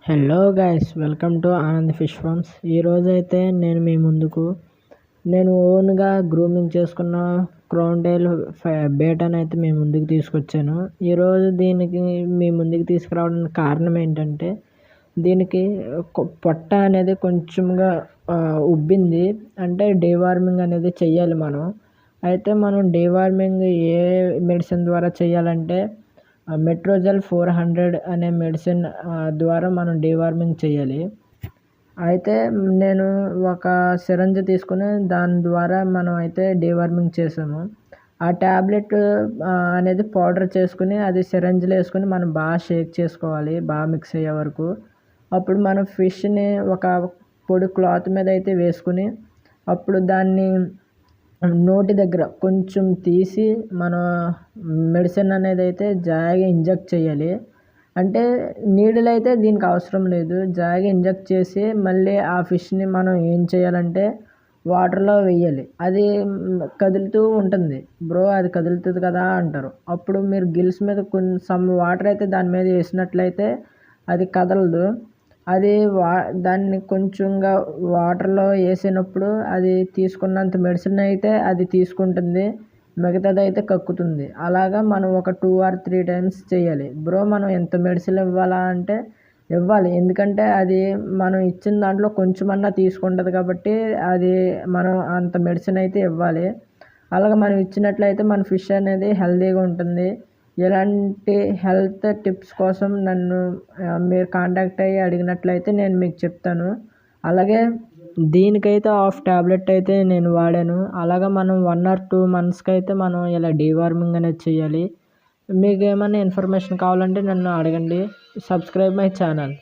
Hello guys, welcome to Anand fish forms. ఈరోజు అయితే నేను ఓన్గా గ్రూమింగ్ చేసుకున్న క్రౌన్ టైల్ బేటాని అయితే మీ ముందుకు తీసుకొచ్చాను. ఈరోజు దీనికి మీ ముందుకు తీసుకురావడానికి కారణం ఏంటంటే, దీనికి పొట్ట అనేది కొంచెంగా ఉబ్బింది. అంటే డీవార్మింగ్ అనేది చెయ్యాలి మనం. అయితే మనం డీవార్మింగ్ ఏ మెడిసిన్ ద్వారా చేయాలంటే మెట్రోజెల్ 400 అనే మెడిసిన్ ద్వారా మనం డీవార్మింగ్ చేయాలి. అయితే నేను ఒక సిరంజ్ తీసుకుని దాని ద్వారా మనం అయితే డీవార్మింగ్ చేసాము. ఆ ట్యాబ్లెట్ అనేది పౌడర్ చేసుకుని అది సిరంజ్లో వేసుకుని మనం బాగా షేక్ చేసుకోవాలి, బాగా మిక్స్ అయ్యే వరకు. అప్పుడు మనం ఫిష్ని ఒక పొడి క్లాత్ మీద అయితే వేసుకుని అప్పుడు దాన్ని నోటి దగ్గర కొంచెం తీసి మనం మెడిసిన్ అనేది అయితే జాయిగా ఇంజెక్ట్ చేయాలి. అంటే నీడిల్ అయితే దీనికి అవసరం లేదు. జాయిగా ఇంజెక్ట్ చేసి మళ్ళీ ఆ ఫిష్ని మనం ఏం చేయాలంటే వాటర్లో వేయాలి. అది కదులుతూ ఉంటుంది. బ్రో అది కదులుతుంది కదా అంటారు. అప్పుడు మీరు గిల్స్ మీద సమ్ వాటర్ అయితే దాని మీద వేసినట్లయితే అది కదలదు. అది దాన్ని కొంచెంగా వాటర్లో వేసినప్పుడు అది తీసుకున్నంత మెడిసిన్ అయితే అది తీసుకుంటుంది, మిగతాది అయితే కక్కుతుంది. అలాగా మనం ఒక 2 or 3 times చేయాలి. బ్రో మనం ఎంత మెడిసిన్ ఇవ్వాలా అంటే ఇవ్వాలి, ఎందుకంటే అది మనం ఇచ్చిన దాంట్లో కొంచెమన్నా తీసుకుంటుంది కాబట్టి అది మనం అంత మెడిసిన్ అయితే ఇవ్వాలి. అలాగ మనం ఇచ్చినట్లయితే మన ఫిష్ అనేది హెల్తీగా ఉంటుంది. ఇలాంటి హెల్త్ టిప్స్ కోసం నన్ను మీరు కాంటాక్ట్ అయ్యి అడిగినట్లయితే నేను మీకు చెప్తాను. అలాగే దీనికైతే హాఫ్ ట్యాబ్లెట్ అయితే నేను వాడాను. అలాగా మనం 1 or 2 monthsకి అయితే మనం ఇలా డీవార్మింగ్ అనేది చేయాలి. మీకు ఏమైనా ఇన్ఫర్మేషన్ కావాలంటే నన్ను అడగండి. Subscribe my channel.